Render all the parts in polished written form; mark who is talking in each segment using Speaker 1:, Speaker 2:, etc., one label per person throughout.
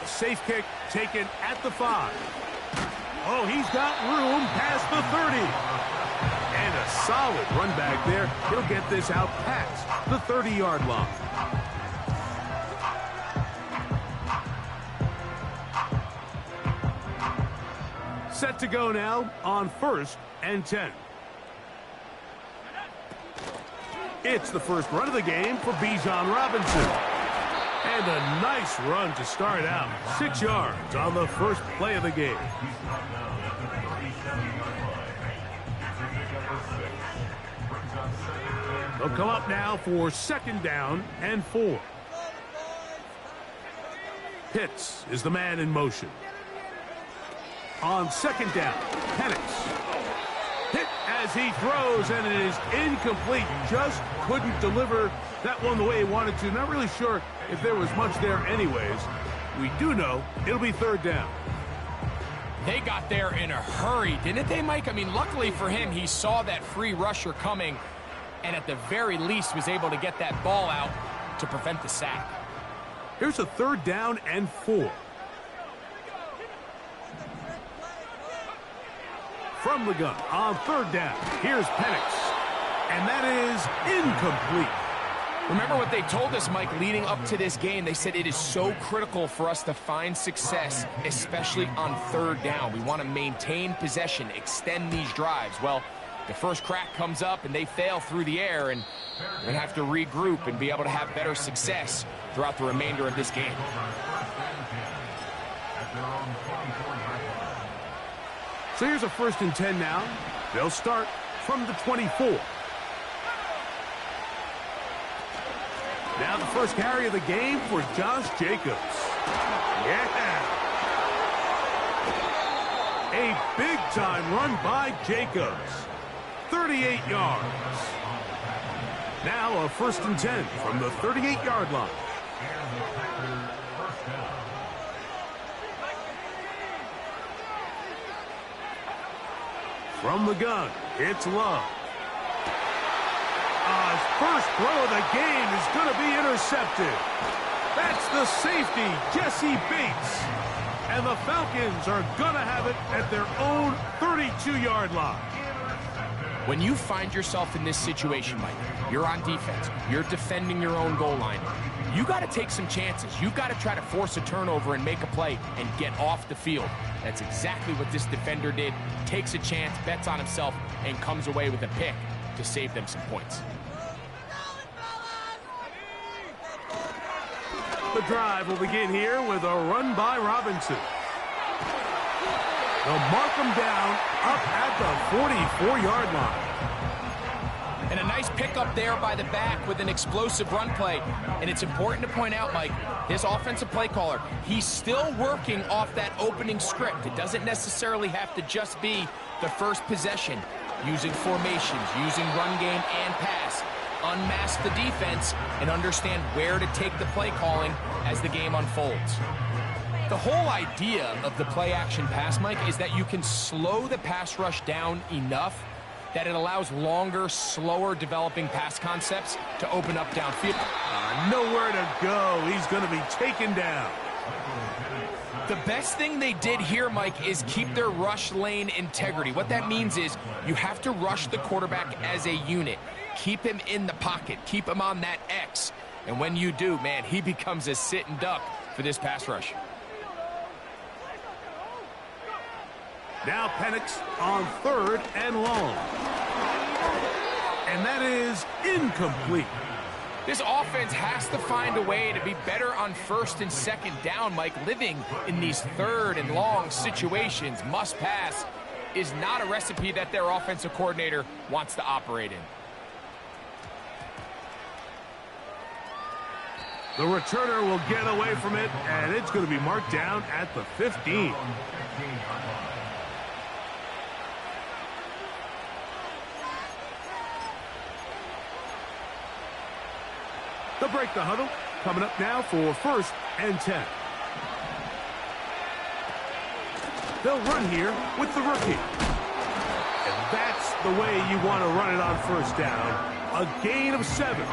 Speaker 1: Safe kick taken at the 5. Oh, he's got room past the 30. And a solid run back there. He'll get this out past the 30-yard line. Set to go now on 1st and 10. It's the first run of the game for Bijan Robinson. And a nice run to start out. 6 yards on the first play of the game. They'll come up now for 2nd down and 4. Pitts is the man in motion. On 2nd down, Penix. Hit as he throws, and it is incomplete. Just couldn't deliver that one the way he wanted to. Not really sure if there was much there anyways. We do know it'll be 3rd down.
Speaker 2: They got there in a hurry, didn't they, Mike? I mean, luckily for him, he saw that free rusher coming, and at the very least was able to get that ball out to prevent the sack.
Speaker 1: Here's a 3rd down and 4. From the gun on 3rd down, here's Penix. And that is incomplete.
Speaker 2: Remember what they told us, Mike, leading up to this game. They said it is so critical for us to find success, especially on 3rd down. We want to maintain possession, extend these drives. Well, the first crack comes up and they fail through the air, and we're going to have to regroup and be able to have better success throughout the remainder of this game.
Speaker 1: So here's a 1st and 10 now. They'll start from the 24. Now the first carry of the game for Josh Jacobs. Yeah. A big-time run by Jacobs. 38 yards. Now a 1st and 10 from the 38-yard line. From the gun, it's Love. His first throw of the game is going to be intercepted. That's the safety, Jesse Bates. And the Falcons are going to have it at their own 32-yard line.
Speaker 2: When you find yourself in this situation, Mike, you're on defense, you're defending your own goal line, you got to take some chances. You got to try to force a turnover and make a play and get off the field. That's exactly what this defender did. Takes a chance, bets on himself, and comes away with a pick to save them some points.
Speaker 1: The drive will begin here with a run by Robinson. They'll mark him down up at the 44-yard line.
Speaker 2: And a nice pickup there by the back with an explosive run play. And it's important to point out, Mike, this offensive play caller, he's still working off that opening script. It doesn't necessarily have to just be the first possession. Using formations, using run game and pass. Unmask the defense and understand where to take the play calling as the game unfolds. The whole idea of the play-action pass, Mike, is that you can slow the pass rush down enough that it allows longer, slower developing pass concepts to open up downfield.
Speaker 1: Nowhere to go. He's going to be taken down.
Speaker 2: The best thing they did here, Mike, is keep their rush lane integrity. What that means is you have to rush the quarterback as a unit. Keep him in the pocket. Keep him on that X. And when you do, man, he becomes a sit and duck for this pass rush.
Speaker 1: Now Penix on 3rd and long. And that is incomplete.
Speaker 2: This offense has to find a way to be better on 1st and 2nd down, Mike. Living in these 3rd and long situations, must pass, is not a recipe that their offensive coordinator wants to operate in.
Speaker 1: The returner will get away from it, and it's going to be marked down at the 15. They'll break the huddle. Coming up now for 1st and 10. They'll run here with the rookie. And that's the way you want to run it on 1st down. A gain of 7.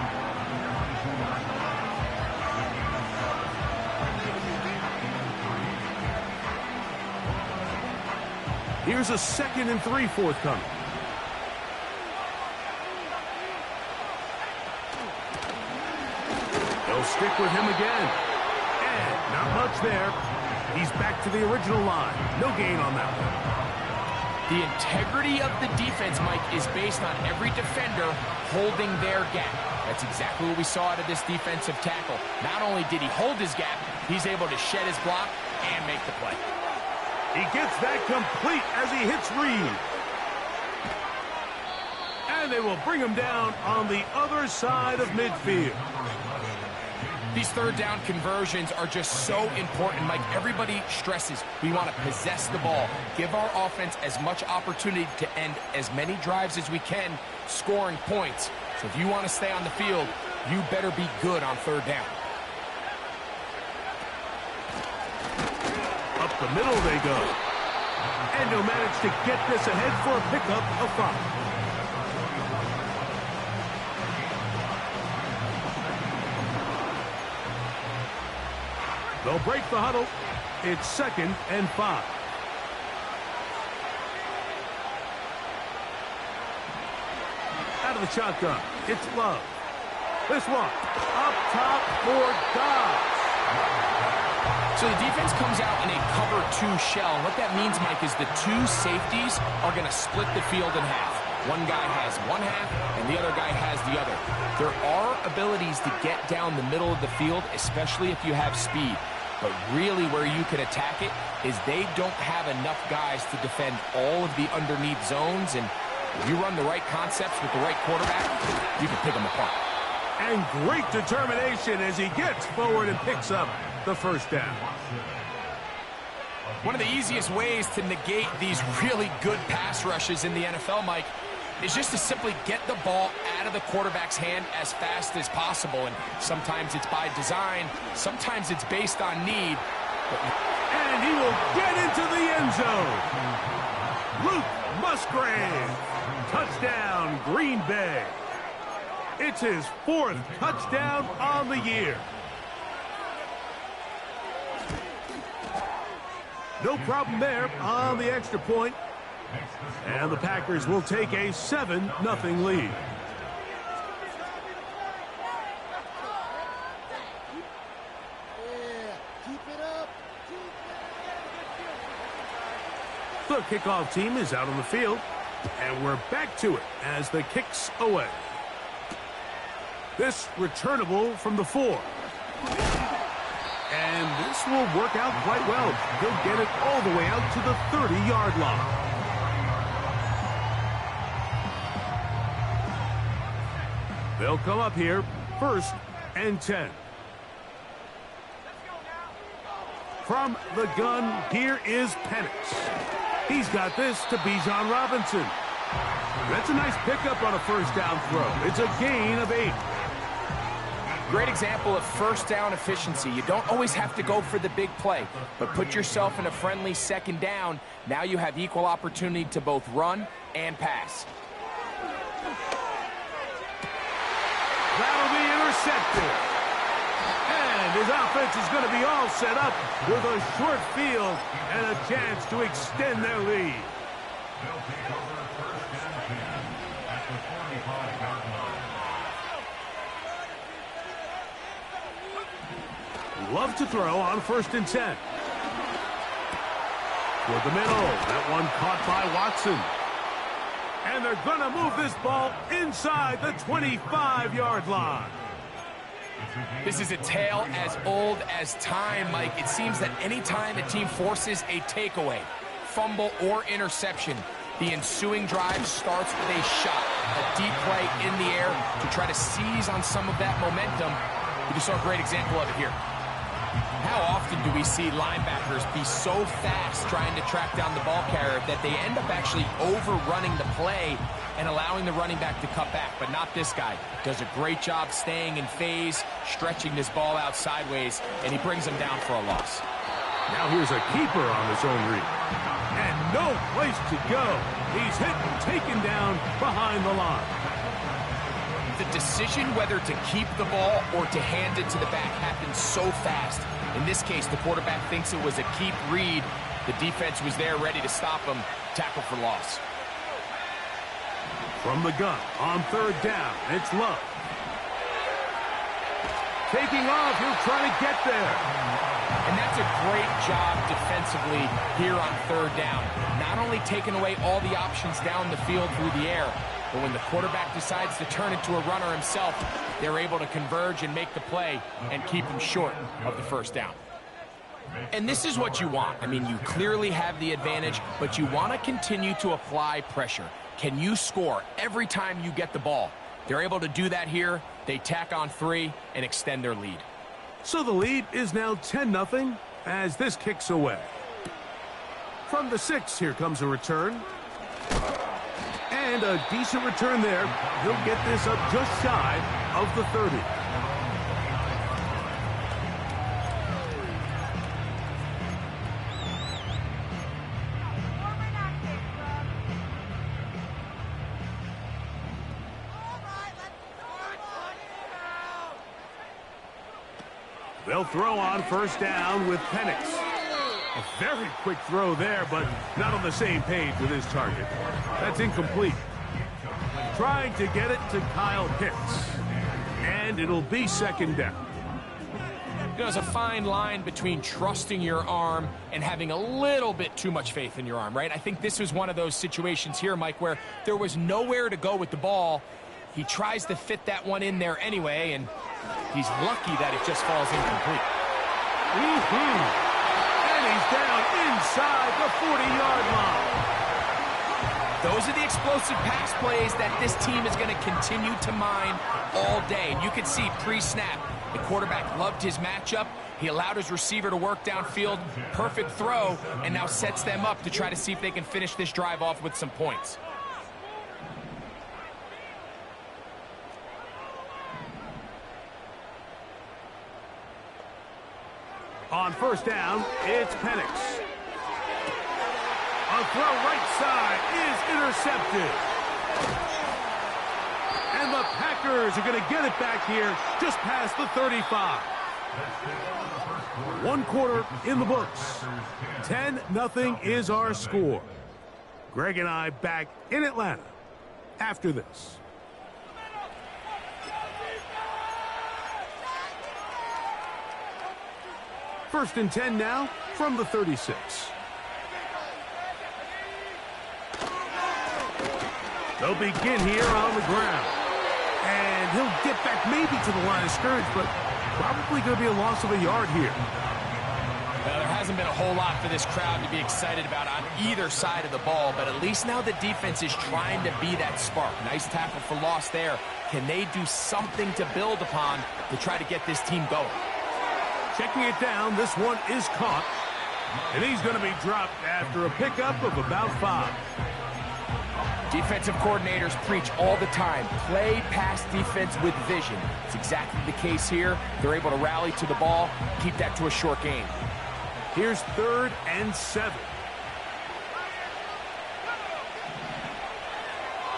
Speaker 1: Here's a 2nd and 3 forthcoming. They'll stick with him again. And not much there. He's back to the original line. No gain on that one.
Speaker 2: The integrity of the defense, Mike, is based on every defender holding their gap. That's exactly what we saw out of this defensive tackle. Not only did he hold his gap, he's able to shed his block and make the play.
Speaker 1: He gets that complete as he hits Reed. And they will bring him down on the other side of midfield.
Speaker 2: These third down conversions are just so important, Mike. Everybody stresses we want to possess the ball, give our offense as much opportunity to end as many drives as we can, scoring points. So if you want to stay on the field, you better be good on third down.
Speaker 1: Up the middle they go. And they'll manage to get this ahead for a pickup of 5. They'll break the huddle. It's 2nd and 5. Out of the shotgun. It's Love. This one up top for Dobbs.
Speaker 2: So the defense comes out in a cover 2 shell. What that means, Mike, is the 2 safeties are going to split the field in half. One guy has one half, and the other guy has the other. There are abilities to get down the middle of the field, especially if you have speed. But really where you can attack it is they don't have enough guys to defend all of the underneath zones. And if you run the right concepts with the right quarterback, you can pick them apart.
Speaker 1: And great determination as he gets forward and picks up the first down.
Speaker 2: One of the easiest ways to negate these really good pass rushes in the NFL, Mike, is just to simply get the ball out of the quarterback's hand as fast as possible. And sometimes it's by design, sometimes it's based on need.
Speaker 1: And he will get into the end zone. Luke Musgrave. Touchdown, Green Bay. It's his 4th touchdown on the year. No problem there on the extra point. And the Packers will take a 7-0 lead. The kickoff team is out on the field. And we're back to it as the kick's away. This returnable from the 4. And this will work out quite well. He'll get it all the way out to the 30-yard line. They'll come up here, 1st and 10. From the gun, here is Penix. He's got this to Bijan Robinson. That's a nice pickup on a 1st down throw. It's a gain of 8.
Speaker 2: Great example of 1st down efficiency. You don't always have to go for the big play, but put yourself in a friendly 2nd down. Now you have equal opportunity to both run and pass.
Speaker 1: That'll be intercepted. And his offense is going to be all set up with a short field and a chance to extend their lead. Love to throw on 1st and 10. Toward the middle. That one caught by Watson. And they're going to move this ball inside the 25-yard line.
Speaker 2: This is a tale as old as time, Mike. It seems that any time a team forces a takeaway, fumble, or interception, the ensuing drive starts with a shot, a deep play in the air to try to seize on some of that momentum. We just saw a great example of it here. How often do we see linebackers be so fast trying to track down the ball carrier that they end up actually overrunning the play and allowing the running back to cut back? But not this guy. Does a great job staying in phase, stretching this ball out sideways, and he brings him down for a loss.
Speaker 1: Now here's a keeper on his own read. And no place to go. He's hit and taken down behind the line.
Speaker 2: The decision whether to keep the ball or to hand it to the back happens so fast. In this case, the quarterback thinks it was a keep read, The defense was there ready to stop him. Tackle for loss.
Speaker 1: From the gun on third down, it's Love. Taking off, he'll try to get there.
Speaker 2: And that's a great job defensively here on third down. Not only taking away all the options down the field through the air, but when the quarterback decides to turn into a runner himself, they're able to converge and make the play and keep him short of the first down. And this is what you want. I mean, you clearly have the advantage, but you want to continue to apply pressure. Can you score every time you get the ball? They're able to do that here. They tack on 3 and extend their lead.
Speaker 1: So the lead is now 10-0 as this kicks away. From the 6, here comes a return. And a decent return there. He'll get this up just shy of the 30. They'll throw on first down with Penix. A very quick throw there, but not on the same page with his target. That's incomplete. Trying to get it to Kyle Pitts. And it'll be second down.
Speaker 2: There's a fine line between trusting your arm and having a little bit too much faith in your arm, right? I think this was one of those situations here, Mike, where there was nowhere to go with the ball. He tries to fit that one in there anyway, and he's lucky that it just falls incomplete.
Speaker 1: And he's down inside the 40-yard line.
Speaker 2: Those are the explosive pass plays that this team is going to continue to mine all day. And you can see pre-snap, the quarterback loved his matchup. He allowed his receiver to work downfield. Perfect throw, and now sets them up to try to see if they can finish this drive off with some points.
Speaker 1: On first down, it's Penix. A throw right side is intercepted. And the Packers are going to get it back here just past the 35. 1 quarter in the books. 10-0 is our score. Greg and I back in Atlanta after this. First and 10 now from the 36. They'll begin here on the ground. And he'll get back maybe to the line of scrimmage, but probably going to be a loss of a yard here.
Speaker 2: Well, there hasn't been a whole lot for this crowd to be excited about on either side of the ball, but at least now the defense is trying to be that spark. Nice tackle for loss there. Can they do something to build upon to try to get this team going?
Speaker 1: Checking it down, this one is caught. And he's going to be dropped after a pickup of about 5.
Speaker 2: Defensive coordinators preach all the time, play pass defense with vision. It's exactly the case here. They're able to rally to the ball, keep that to a short gain.
Speaker 1: Here's 3rd and 7.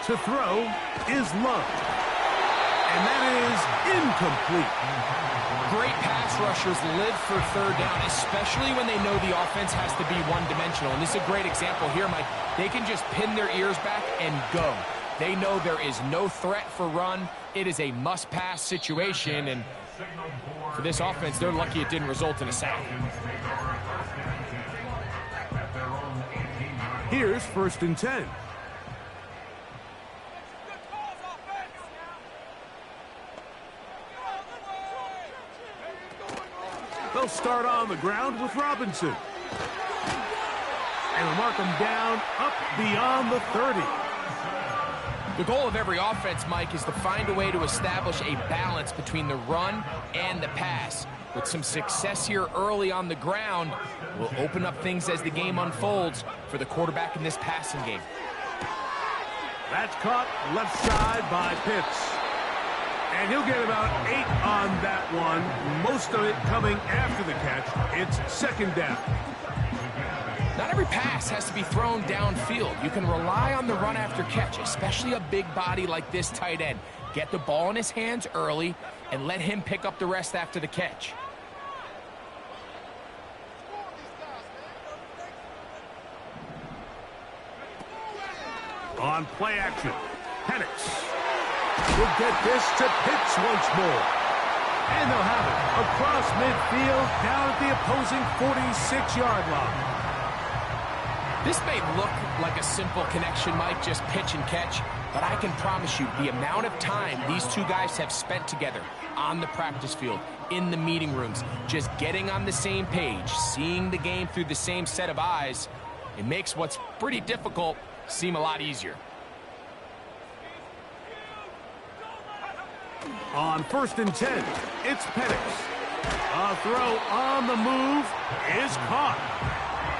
Speaker 1: To throw is Love. And that is incomplete.
Speaker 2: Great pass rushers live for third down, especially when they know the offense has to be one-dimensional. And this is a great example here, Mike. They can just pin their ears back and go. They know there is no threat for run. It is a must-pass situation, and for this offense, they're lucky it didn't result in a sack.
Speaker 1: Here's 1st and 10. They'll start on the ground with Robinson. And they'll mark him down up beyond the 30.
Speaker 2: The goal of every offense, Mike, is to find a way to establish a balance between the run and the pass. With some success here early on the ground, will open up things as the game unfolds for the quarterback in this passing game.
Speaker 1: That's caught left side by Pitts. And he'll get about 8 on that one, most of it coming after the catch. It's 2nd down.
Speaker 2: Not every pass has to be thrown downfield. You can rely on the run after catch, especially a big body like this tight end. Get the ball in his hands early and let him pick up the rest after the catch.
Speaker 1: On play action, Penix will get this to Pitts once more. And they'll have it across midfield down at the opposing 46-yard line.
Speaker 2: This may look like a simple connection, Mike, just pitch and catch, but I can promise you the amount of time these two guys have spent together on the practice field, in the meeting rooms, just getting on the same page, seeing the game through the same set of eyes, it makes what's pretty difficult seem a lot easier.
Speaker 1: On 1st and 10, it's Penix. A throw on the move is caught.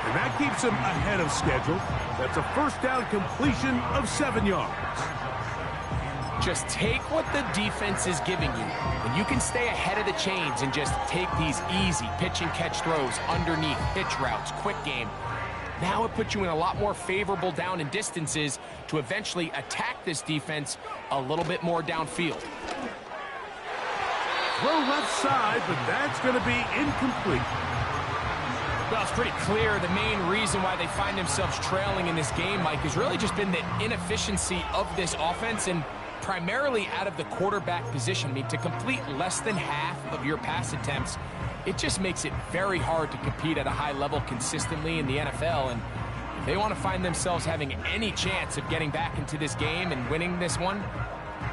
Speaker 1: And that keeps him ahead of schedule. That's a first down completion of 7 yards.
Speaker 2: Just take what the defense is giving you, and you can stay ahead of the chains and just take these easy pitch and catch throws underneath, pitch routes, quick game. Now it puts you in a lot more favorable down and distances to eventually attack this defense a little bit more downfield.
Speaker 1: Throw left side, but that's going to be incomplete.
Speaker 2: Well, it's pretty clear the main reason why they find themselves trailing in this game, Mike, has really just been the inefficiency of this offense and primarily out of the quarterback position. I mean, to complete less than half of your pass attempts, it just makes it very hard to compete at a high level consistently in the NFL. And if they want to find themselves having any chance of getting back into this game and winning this one,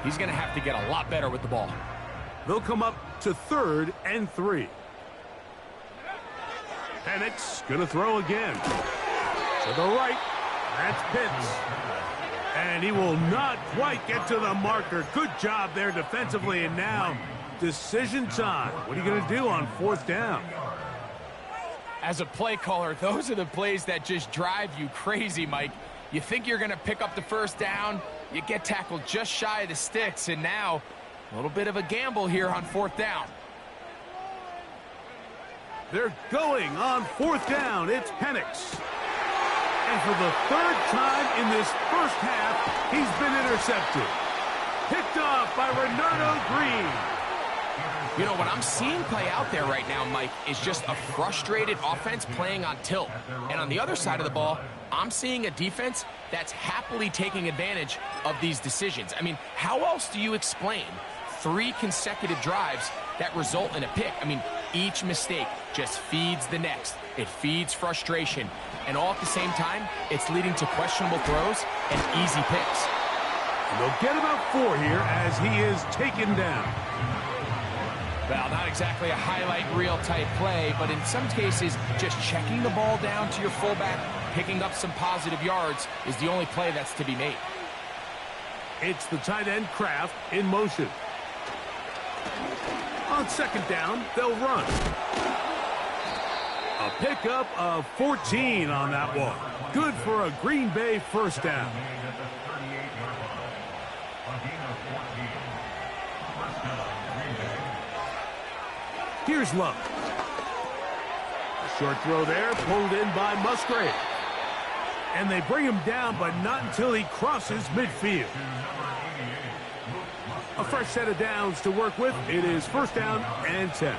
Speaker 2: he's going to have to get a lot better with the ball.
Speaker 1: They'll come up to 3rd and 3. Penix going to throw again. To the right. That's Pitts. And he will not quite get to the marker. Good job there defensively. And now, decision time. What are you going to do on 4th down?
Speaker 2: As a play caller, those are the plays that just drive you crazy, Mike. You think you're going to pick up the first down, you get tackled just shy of the sticks, and now a little bit of a gamble here on 4th down.
Speaker 1: They're going on 4th down. It's Penix. And for the 3rd time in this first half, he's been intercepted. Picked off by Renardo Green.
Speaker 2: You know, what I'm seeing play out there right now, Mike, is just a frustrated offense playing on tilt. And on the other side of the ball, I'm seeing a defense that's happily taking advantage of these decisions. I mean, how else do you explain 3 consecutive drives that result in a pick? I mean, each mistake just feeds the next. It feeds frustration. And all at the same time, it's leading to questionable throws and easy picks.
Speaker 1: And they'll get about 4 here as he is taken down.
Speaker 2: Well, not exactly a highlight reel type play, but in some cases, just checking the ball down to your fullback, picking up some positive yards is the only play that's to be made.
Speaker 1: It's the tight end Kraft in motion. On 2nd down, they'll run. A pickup of 14 on that one. Good for a Green Bay first down. Here's Love. A short throw there, pulled in by Musgrave. And they bring him down, but not until he crosses midfield. A fresh set of downs to work with. It is 1st down and 10.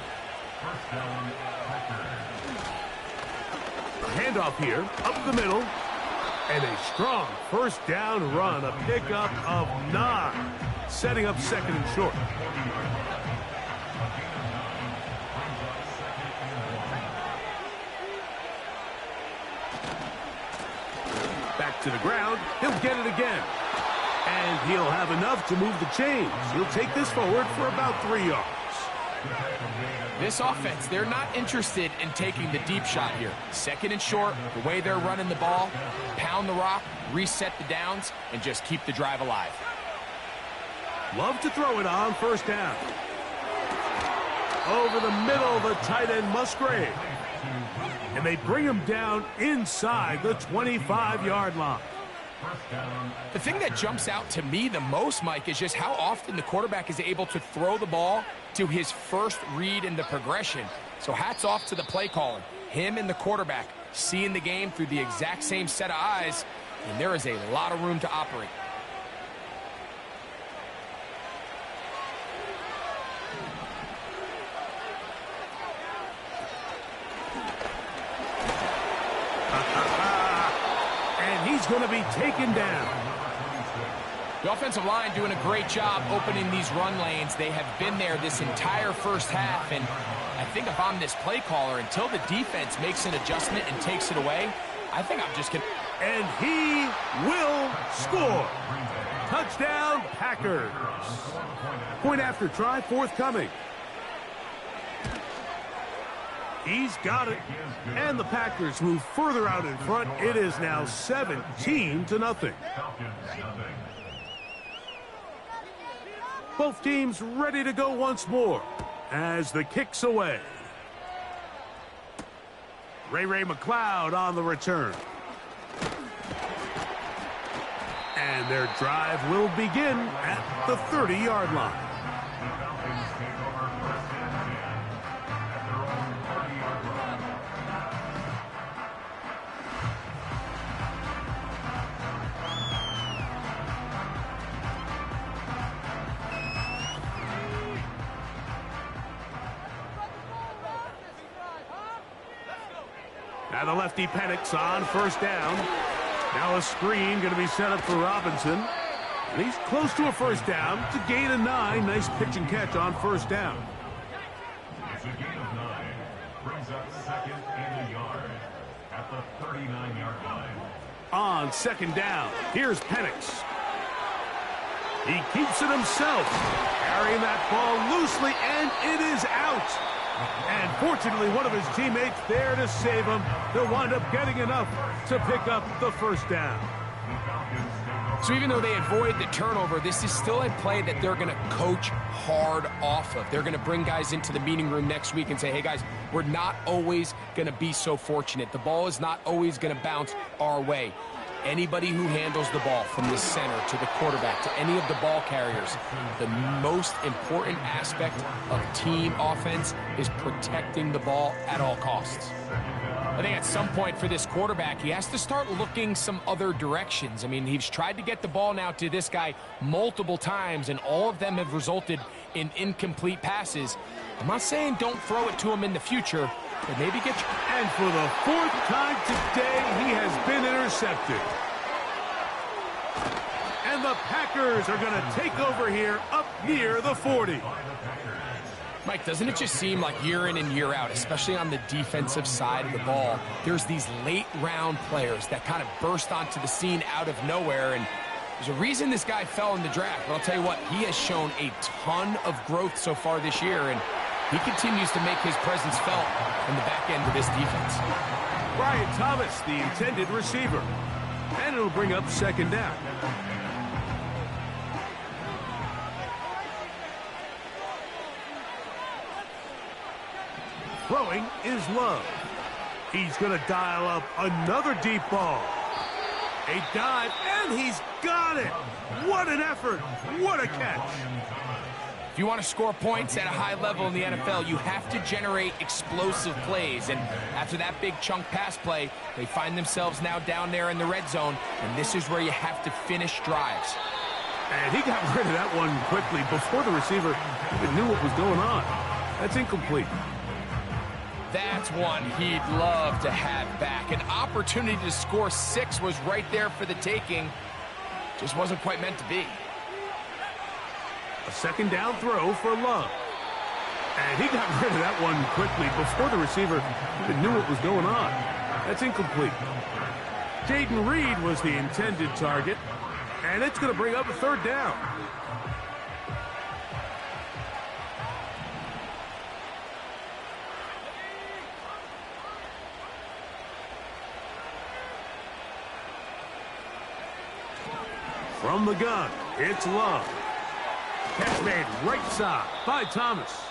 Speaker 1: A handoff here, up the middle. And a strong first down run. A pickup of 9. Setting up 2nd and short. Back to the ground. He'll get it again. And he'll have enough to move the chains. He'll take this forward for about 3 yards.
Speaker 2: This offense, they're not interested in taking the deep shot here. 2nd and short, the way they're running the ball, pound the rock, reset the downs, and just keep the drive alive.
Speaker 1: Love to throw it on 1st down. Over the middle, the tight end Musgrave. And they bring him down inside the 25-yard line.
Speaker 2: The thing that jumps out to me the most, Mike, is just how often the quarterback is able to throw the ball to his first read in the progression. So hats off to the play caller. Him and the quarterback seeing the game through the exact same set of eyes, and there is a lot of room to operate.
Speaker 1: And he's going to be taken down.
Speaker 2: The offensive line doing a great job opening these run lanes. They have been there this entire first half, and I think if I'm this play caller, until the defense makes an adjustment and takes it away, I think I'm just going to...
Speaker 1: And he will score. Touchdown, Packers. Point after try forthcoming. He's got it. And the Packers move further out in front. It is now 17-0. Both teams ready to go once more as the kick's away. Ray McLeod on the return. And their drive will begin at the 30-yard line. Now the lefty Penix on first down. Now a screen going to be set up for Robinson. And he's close to a first down to gain a 9. Nice pitch and catch on first down.
Speaker 3: It's a gain of 9. Brings up second and a yard at the 39-yard line.
Speaker 1: On second down, here's Penix. He keeps it himself. Carrying that ball loosely, and it is out. And fortunately, one of his teammates there to save him. They'll wind up getting enough to pick up the first down.
Speaker 2: So even though they avoid the turnover, this is still a play that they're going to coach hard off of. They're going to bring guys into the meeting room next week and say, hey, guys, we're not always going to be so fortunate. The ball is not always going to bounce our way. Anybody who handles the ball from the center to the quarterback to any of the ball carriers, the most important aspect of team offense is protecting the ball at all costs. I think at some point for this quarterback, he has to start looking some other directions. I mean, he's tried to get the ball now to this guy multiple times, and all of them have resulted in incomplete passes. I'm not saying don't throw it to him in the future, but maybe get you.
Speaker 1: And for the 4th time today, he has been intercepted. And the Packers are going to take over here up near the 40.
Speaker 2: Mike, doesn't it just seem like year in and year out, especially on the defensive side of the ball, there's these late-round players that kind of burst onto the scene out of nowhere, and there's a reason this guy fell in the draft. But I'll tell you what, he has shown a ton of growth so far this year, and he continues to make his presence felt in the back end of this defense.
Speaker 1: Brian Thomas, the intended receiver. And it'll bring up second down. Throwing is Love. He's going to dial up another deep ball. A dive, and he's got it. What an effort. What a catch.
Speaker 2: If you want to score points at a high level in the NFL, you have to generate explosive plays. And after that big chunk pass play, they find themselves now down there in the red zone. And this is where you have to finish drives.
Speaker 1: And he got rid of that one quickly before the receiver even knew what was going on. That's incomplete.
Speaker 2: That's one he'd love to have back. An opportunity to score 6 was right there for the taking. Just wasn't quite meant to be.
Speaker 1: A second down throw for Love. And he got rid of that one quickly before the receiver even knew what was going on. That's incomplete. Jaden Reed was the intended target. And it's going to bring up a third down. From the gun, it's Love. Catch made right side by Thomas.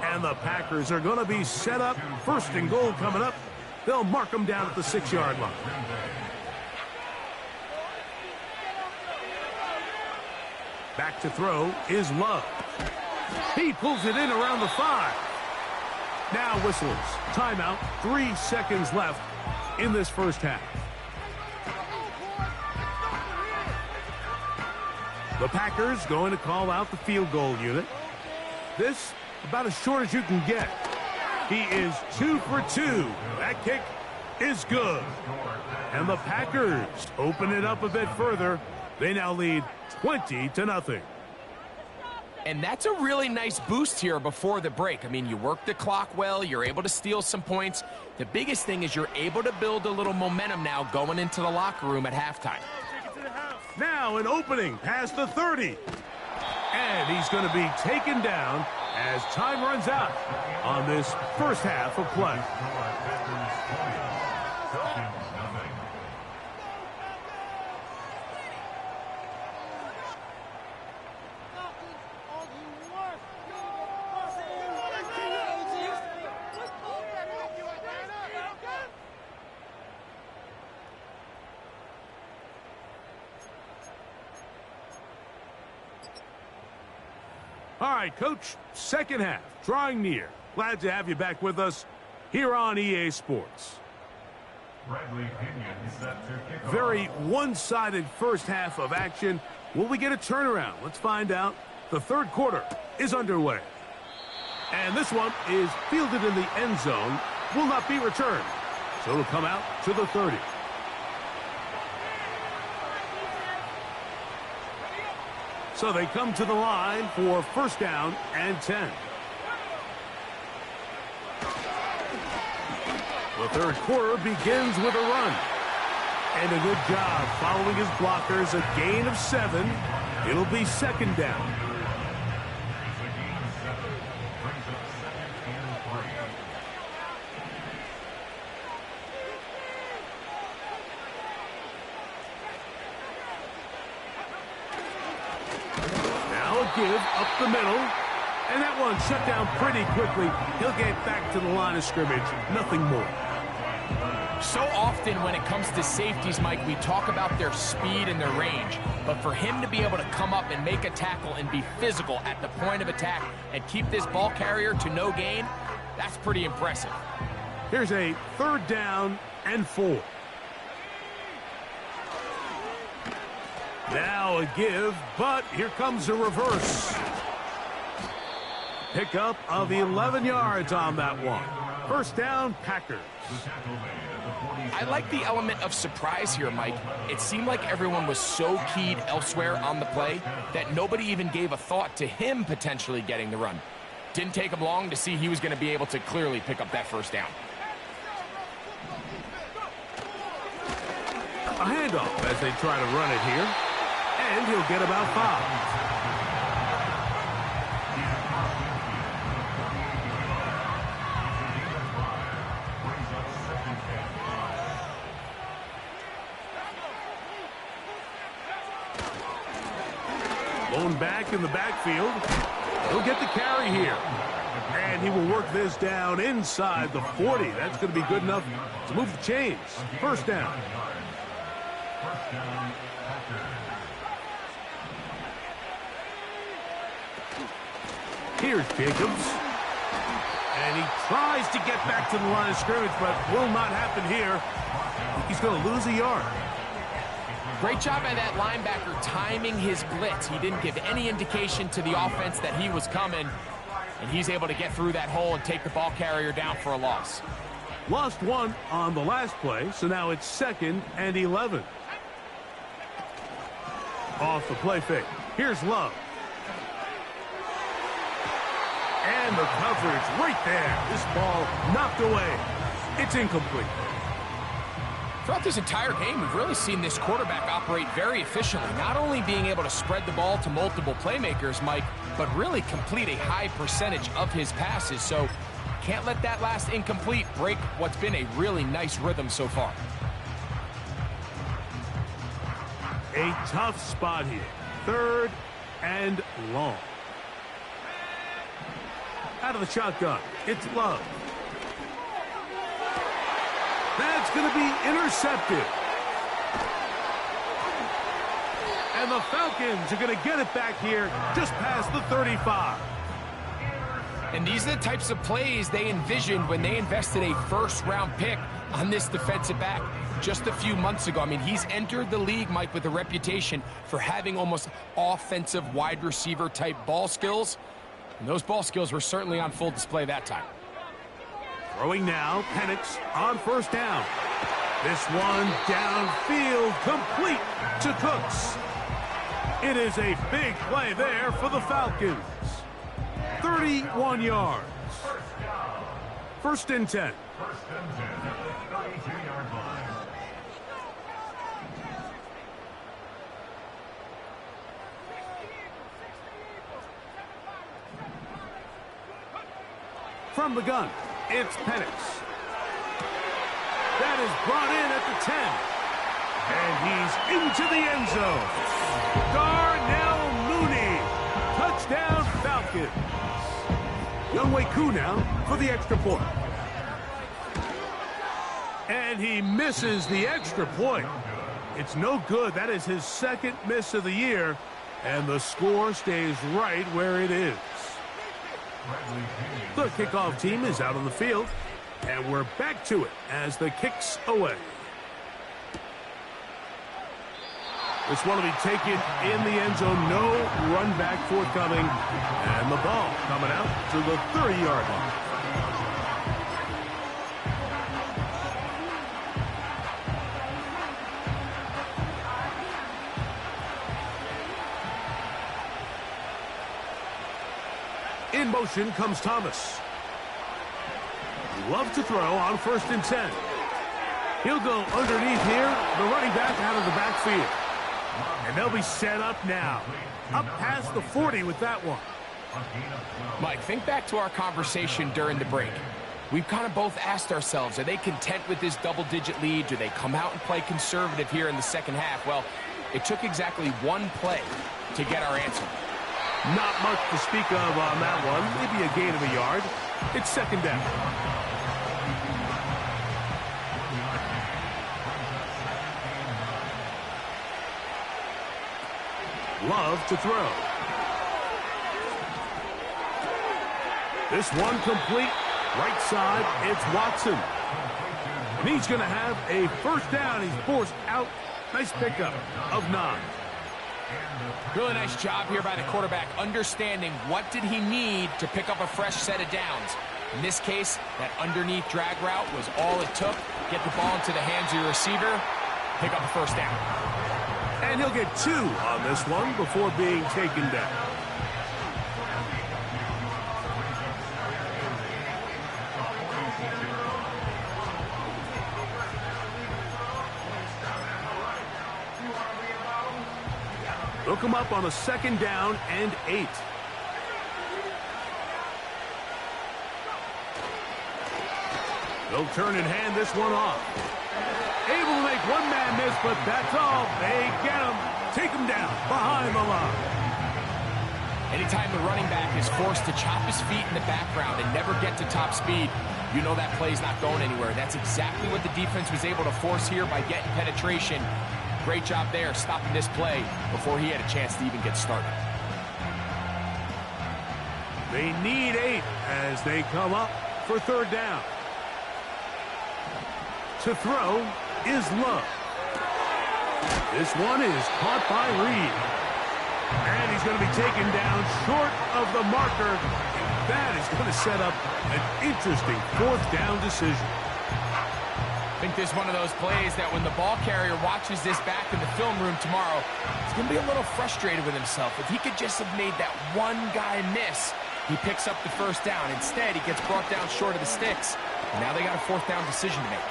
Speaker 1: And the Packers are going to be set up. First and goal coming up. They'll mark them down at the 6-yard line. Back to throw is Love. He pulls it in around the 5. Now whistles. Timeout. 3 seconds left in this first half. The Packers going to call out the field goal unit. This about as short as you can get. He is 2 for 2. That kick is good. And the Packers open it up a bit further They now lead 20-0.
Speaker 2: And that's a really nice boost here before the break. I mean, you work the clock well, you're able to steal some points. The biggest thing is you're able to build a little momentum now going into the locker room at halftime.
Speaker 1: Now an opening past the 30. And he's going to be taken down as time runs out on this first half of play. All right, Coach, second half, drawing near. Glad to have you back with us here on EA Sports. Very one-sided first half of action. Will we get a turnaround? Let's find out. The third quarter is underway. And this one is fielded in the end zone. Will not be returned. So it'll come out to the 30. So they come to the line for first down and 10. The third quarter begins with a run. And a good job following his blockers. A gain of 7. It'll be second down. Give up the middle, and that one shut down pretty quickly. He'll get back to the line of scrimmage, nothing more.
Speaker 2: So often when it comes to safeties, Mike, we talk about their speed and their range, but for him to be able to come up and make a tackle and be physical at the point of attack and keep this ball carrier to no gain, that's pretty impressive.
Speaker 1: Here's a third down and 4. Now a give, but here comes a reverse. Pickup of 11 yards on that one. First down, Packers.
Speaker 2: I like the element of surprise here, Mike. It seemed like everyone was so keyed elsewhere on the play that nobody even gave a thought to him potentially getting the run. Didn't take him long to see he was going to be able to clearly pick up that first down.
Speaker 1: A handoff as they try to run it here. And he'll get about 5. Blown back in the backfield. He'll get the carry here. And he will work this down inside the 40. That's going to be good enough to move the chains. First down. Here's Jacobs. And he tries to get back to the line of scrimmage, but will not happen here. He's going to lose a yard.
Speaker 2: Great job by that linebacker timing his blitz. He didn't give any indication to the offense that he was coming, and he's able to get through that hole and take the ball carrier down for a loss.
Speaker 1: Lost 1 on the last play, so now it's 2nd and 11. Off the play fake. Here's Love. And the coverage right there. This ball knocked away. It's incomplete.
Speaker 2: Throughout this entire game, we've really seen this quarterback operate very efficiently, not only being able to spread the ball to multiple playmakers, Mike, but really complete a high percentage of his passes. So can't let that last incomplete break what's been a really nice rhythm so far.
Speaker 1: A tough spot here. 3rd and long. Out of the shotgun, it's Love. That's going to be intercepted. And the Falcons are going to get it back here just past the 35.
Speaker 2: And these are the types of plays they envisioned when they invested a first-round pick on this defensive back just a few months ago. I mean, he's entered the league, Mike, with a reputation for having almost offensive wide receiver type ball skills. And those ball skills were certainly on full display that time.
Speaker 1: Throwing now, Penix on first down. This one downfield, complete to Cooks. It is a big play there for the Falcons. 31 yards. First and 10.
Speaker 3: First and 10. 32-yard line.
Speaker 1: From the gun, it's Penix. That is brought in at the 10. And he's into the end zone. Darnell Mooney. Touchdown, Falcons. Younghoe Koo now for the extra point. And he misses the extra point. It's no good. That is his second miss of the year. And the score stays right where it is. The kickoff team is out on the field. And we're back to it as the kick's away. This one will be taken in the end zone. No run back forthcoming. And the ball coming out to the 30-yard line. In motion comes Thomas. Love to throw on first and 10. He'll go underneath here. The running back out of the backfield. And they'll be set up now. Up past the 40 with that one.
Speaker 2: Mike, think back to our conversation during the break. We've kind of both asked ourselves, are they content with this double-digit lead? Do they come out and play conservative here in the second half? Well, it took exactly one play to get our answer.
Speaker 1: Not much to speak of on that one. Maybe a gain of a yard. It's second down. Love to throw. This one complete. Right side, it's Watson. And he's going to have a first down. He's forced out. Nice pickup of 9.
Speaker 2: Really nice job here by the quarterback, understanding what did he need to pick up a fresh set of downs. In this case, that underneath drag route was all it took. Get the ball into the hands of your receiver, pick up a first down.
Speaker 1: And he'll get 2 on this one before being taken down. They'll come up on a second down and 8. They'll turn and hand this one off. Able to make one man miss, but that's all. They get him. Take him down behind the line.
Speaker 2: Anytime the running back is forced to chop his feet in the background and never get to top speed, you know that play's not going anywhere. That's exactly what the defense was able to force here by getting penetration. Great job there stopping this play before he had a chance to even get started.
Speaker 1: They need 8 as they come up for third down. To throw is Love. This one is caught by Reed. And he's going to be taken down short of the marker. That is going to set up an interesting fourth down decision.
Speaker 2: I think this is one of those plays that when the ball carrier watches this back in the film room tomorrow, he's going to be a little frustrated with himself. If he could just have made that one guy miss, he picks up the first down. Instead, he gets brought down short of the sticks. And now they got a fourth down decision to make.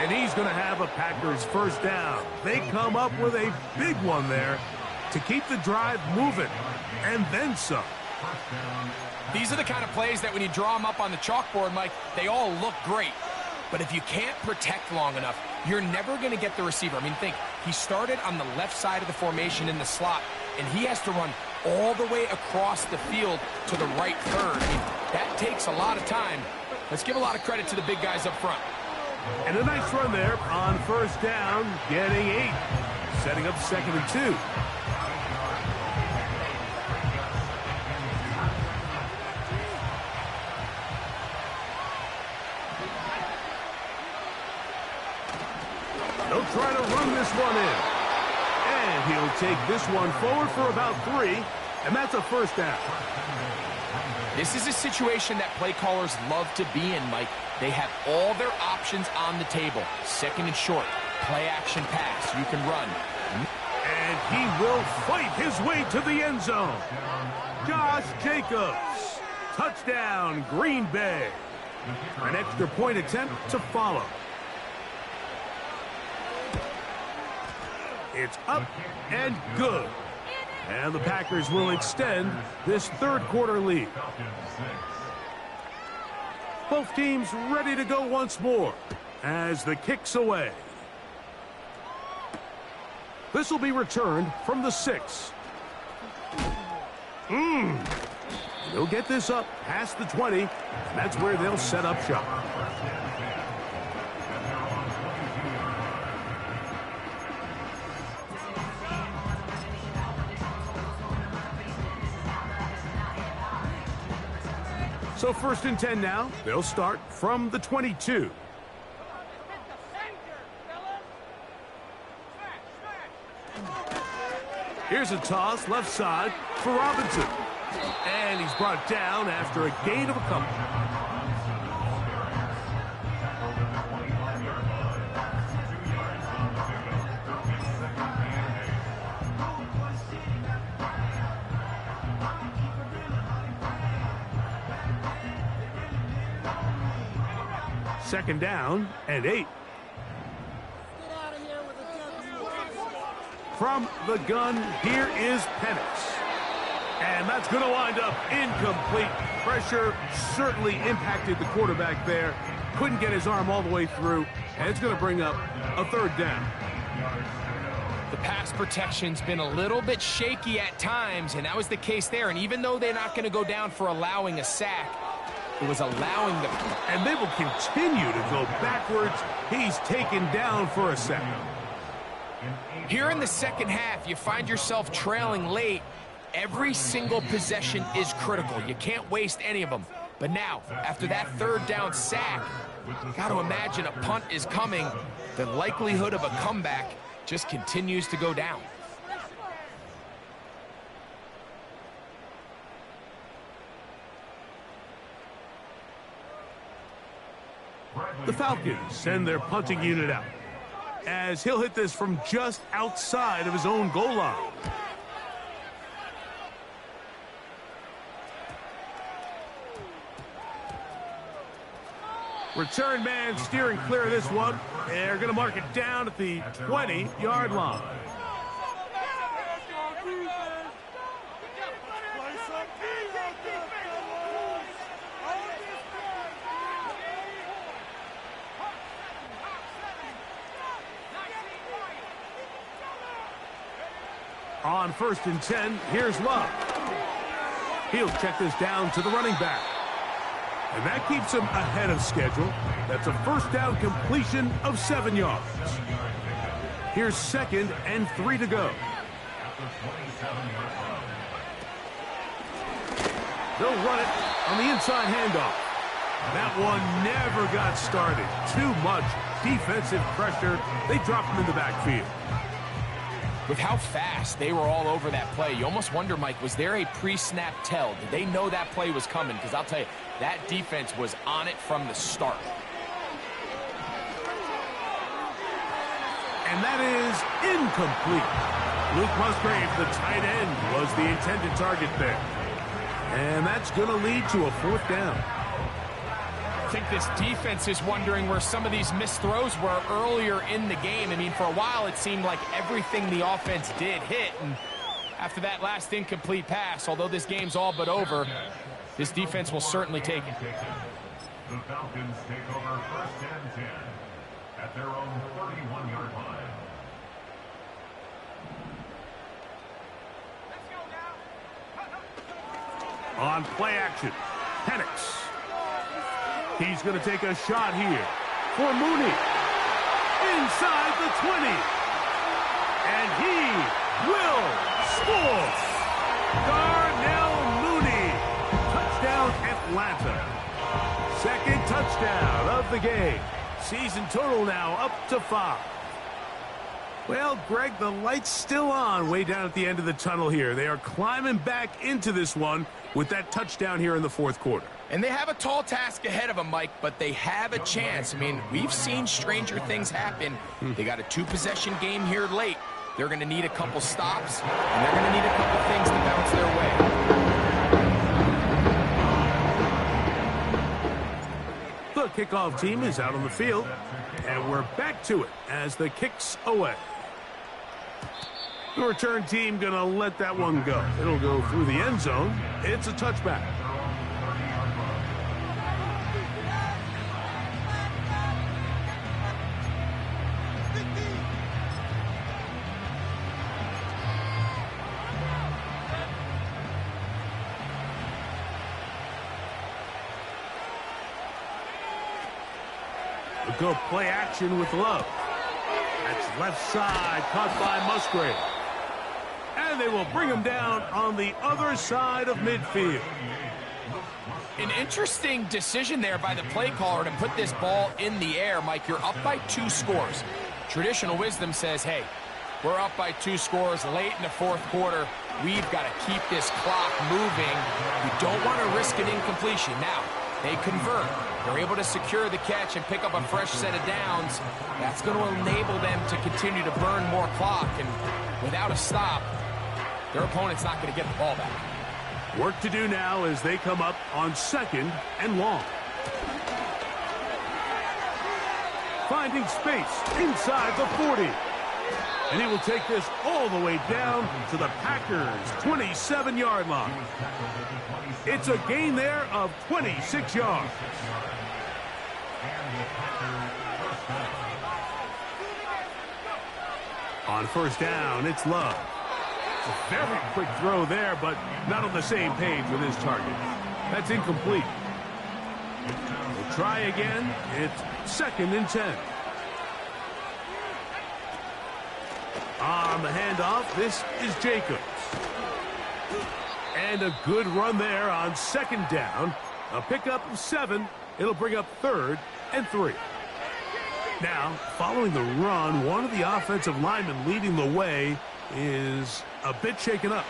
Speaker 1: And he's going to have a Packers first down. They come up with a big one there to keep the drive moving, and then some.
Speaker 2: These are the kind of plays that when you draw them up on the chalkboard, Mike, they all look great. But if you can't protect long enough, you're never going to get the receiver. I mean, think, he started on the left side of the formation in the slot, and he has to run all the way across the field to the right third. I mean, that takes a lot of time. Let's give a lot of credit to the big guys up front.
Speaker 1: And a nice run there on first down, getting 8. Setting up second and 2. They'll try to run this one in. And he'll take this one forward for about 3, and that's a first down.
Speaker 2: This is a situation that play callers love to be in, Mike. They have all their options on the table. Second and short, play action pass, you can run.
Speaker 1: And he will fight his way to the end zone. Josh Jacobs. Touchdown, Green Bay. An extra point attempt to follow. It's up and good. And the Packers will extend this third quarter lead. Both teams ready to go once more as the kick's away. This will be returned from the 6. They'll get this up past the 20, and that's where they'll set up shop. So 1st and 10 now. They'll start from the 22. Here's a toss left side for Robinson. And he's brought down after a gain of a couple. Second down and 8. From the gun, here is Penix. And that's going to wind up incomplete. Pressure certainly impacted the quarterback there. Couldn't get his arm all the way through. And it's going to bring up a 3rd down.
Speaker 2: The pass protection's been a little bit shaky at times, and that was the case there. And even though they're not going to go down for allowing a sack, it was allowing them.
Speaker 1: And they will continue to go backwards. He's taken down for a sack.
Speaker 2: Here in the second half, you find yourself trailing late. Every single possession is critical. You can't waste any of them. But now, after that 3rd down sack, got to imagine a punt is coming. The likelihood of a comeback just continues to go down.
Speaker 1: The Falcons send their punting unit out, as he'll hit this from just outside of his own goal line. Return man steering clear of this one. They're going to mark it down at the 20-yard line. On 1st and 10, here's Love. He'll check this down to the running back. And that keeps him ahead of schedule. That's a 1st down completion of 7 yards. Here's 2nd and 3 to go. They'll run it on the inside handoff. That one never got started. Too much defensive pressure. They drop him in the backfield.
Speaker 2: With how fast they were all over that play, you almost wonder, Mike, was there a pre-snap tell? Did they know that play was coming? Because I'll tell you, that defense was on it from the start.
Speaker 1: And that is incomplete. Luke Musgrave, the tight end, was the intended target there. And that's going to lead to a 4th down.
Speaker 2: I think this defense is wondering where some of these missed throws were earlier in the game. I mean, for a while, it seemed like everything the offense did hit. And after that last incomplete pass, although this game's all but over, this defense will certainly take it.
Speaker 3: The Falcons take over 1st and 10 at their own 31-yard line.
Speaker 1: On play action, Penix. He's going to take a shot here for Mooney. Inside the 20. And he will score. Darnell Mooney. Touchdown, Atlanta. 2nd touchdown of the game. Season total now up to 5. Well, Greg, the light's still on way down at the end of the tunnel here. They are climbing back into this one with that touchdown here in the 4th quarter.
Speaker 2: And they have a tall task ahead of them, Mike, but they have a chance. I mean, we've seen stranger things happen. They got a 2-possession game here late. They're going to need a couple stops, and they're going to need a couple things to bounce their way.
Speaker 1: The kickoff team is out on the field, and we're back to it as the kick's away. The return team going to let that one go. It'll go through the end zone. It's a touchback. We'll go play action with Love. That's left side, caught by Musgrave. And they will bring him down on the other side of midfield.
Speaker 2: An interesting decision there by the play caller to put this ball in the air. Mike, you're up by 2 scores. Traditional wisdom says, hey, we're up by 2 scores late in the 4th quarter. We've got to keep this clock moving. We don't want to risk an incompletion. Now, they convert. They're able to secure the catch and pick up a fresh set of downs. That's going to enable them to continue to burn more clock. And without a stop, their opponent's not going to get the ball back.
Speaker 1: Work to do now as they come up on 2nd and long. Finding space inside the 40. And he will take this all the way down to the Packers' 27-yard line. It's a gain there of 26 yards. On 1st down, it's Love. A very quick throw there, but not on the same page with his target. That's incomplete. We'll try again. It's 2nd and 10. On the handoff, this is Jacobs. And a good run there on 2nd down. A pickup of 7. It'll bring up 3rd and 3. Now, following the run, one of the offensive linemen leading the way is a bit shaken up.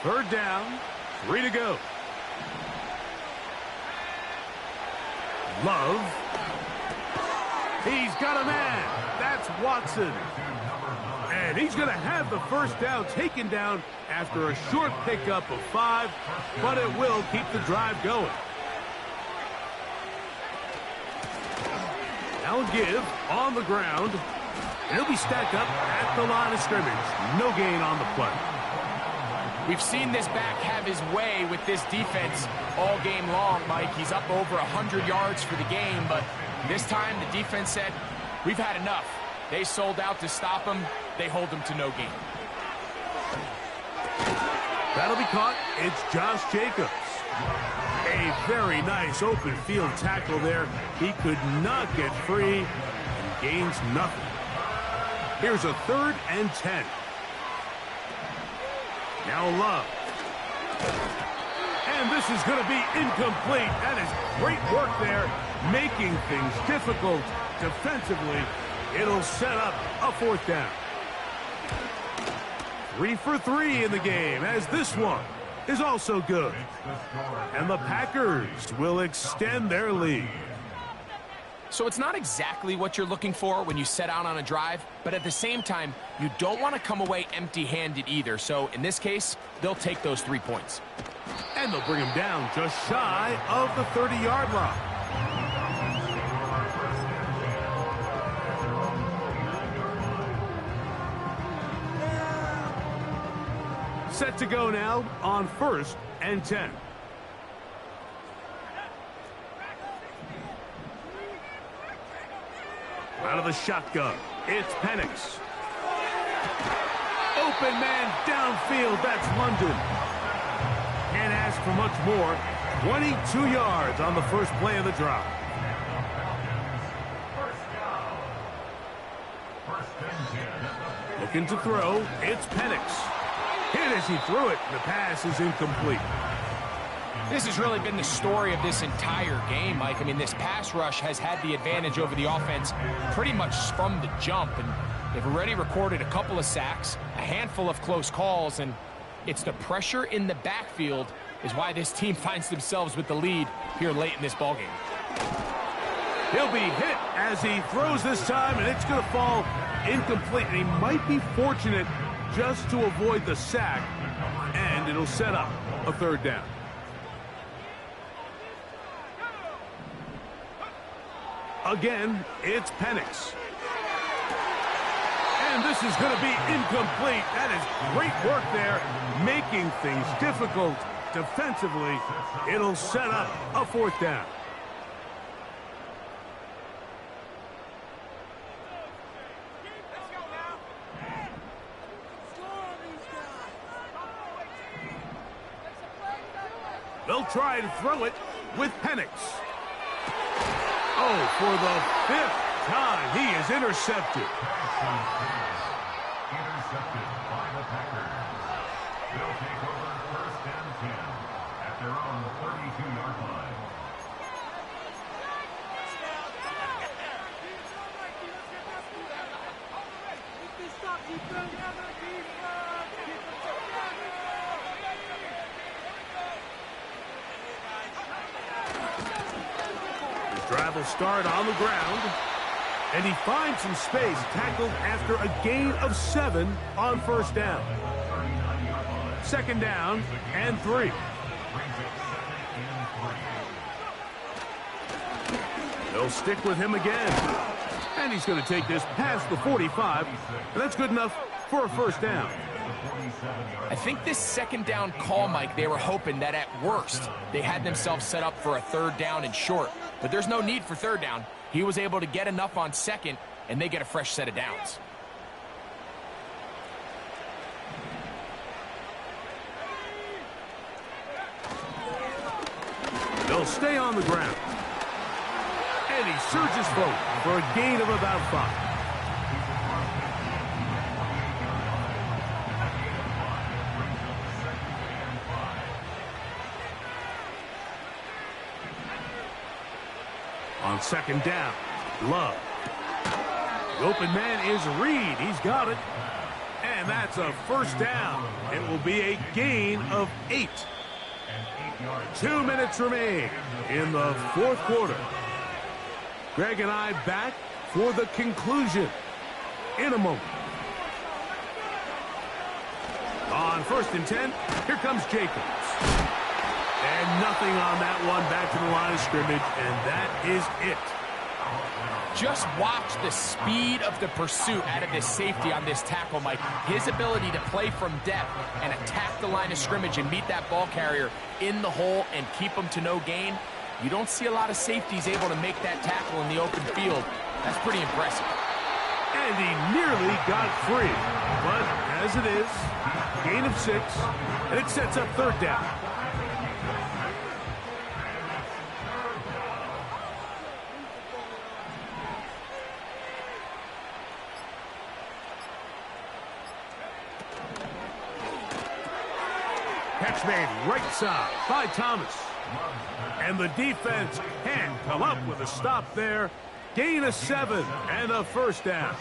Speaker 1: 3rd down, 3 to go. Love. He's got a man. That's Watson. And he's going to have the 1st down taken down after a short pickup of 5, but it will keep the drive going. Now give on the ground. He'll be stacked up at the line of scrimmage. No gain on the play.
Speaker 2: We've seen this back have his way with this defense all game long, Mike. He's up over 100 yards for the game, but this time the defense said, we've had enough. They sold out to stop him. They hold him to no gain.
Speaker 1: That'll be caught. It's Josh Jacobs. A very nice open field tackle there. He could not get free and gains nothing. Here's a 3rd and 10. Now Love. And this is going to be incomplete. That is great work there, making things difficult defensively. It'll set up a 4th down. 3 for 3 in the game, as this one is also good. And the Packers will extend their lead.
Speaker 2: So it's not exactly what you're looking for when you set out on a drive, but at the same time, you don't want to come away empty-handed either. So in this case, they'll take those 3 points.
Speaker 1: And they'll bring him down just shy of the 30-yard line. Set to go now on 1st and 10. Out of the shotgun, it's Penix. Open man downfield, that's London. Can't ask for much more. 22 yards on the first play of the drive. Looking to throw, it's Penix. Hit as he threw it, the pass is incomplete.
Speaker 2: This has really been the story of this entire game, Mike. I mean, this pass rush has had the advantage over the offense pretty much from the jump, and they've already recorded a couple of sacks, a handful of close calls, and it's the pressure in the backfield is why this team finds themselves with the lead here late in this ballgame.
Speaker 1: He'll be hit as he throws this time, and it's going to fall incomplete. And he might be fortunate just to avoid the sack, and it'll set up a third down. Again, it's Penix. And this is going to be incomplete. That is great work there, making things difficult defensively. It'll set up a fourth down. They'll try to throw it with Penix. Oh, for the 5th time, he is intercepted.
Speaker 3: Intercepted by the Packers. They'll take over first and 10 at their own 32-yard line.
Speaker 1: Drive will start on the ground, and he finds some space, tackled after a gain of 7 on first down. Second down and 3. They'll stick with him again, and he's going to take this past the 45, and that's good enough for a first down.
Speaker 2: I think this second down call, Mike, they were hoping that at worst they had themselves set up for a third down and short. But there's no need for third down. He was able to get enough on second, and they get a fresh set of downs.
Speaker 1: They'll stay on the ground. And he surges forward for a gain of about 5. On second down, Love. The open man is Reed. He's got it. And that's a first down. It will be a gain of 8. 2 minutes remain in the fourth quarter. Greg and I back for the conclusion in a moment. On first and 10, here comes Jacobs. And nothing on that one, back to the line of scrimmage, and that is it.
Speaker 2: Just watch the speed of the pursuit out of this safety on this tackle, Mike. His ability to play from depth and attack the line of scrimmage and meet that ball carrier in the hole and keep him to no gain. You don't see a lot of safeties able to make that tackle in the open field. That's pretty impressive.
Speaker 1: And he nearly got free. But as it is, gain of 6, and it sets up third down. Catch made right side by Thomas. And the defense can't come up with a stop there. Gain of 7 and a first down.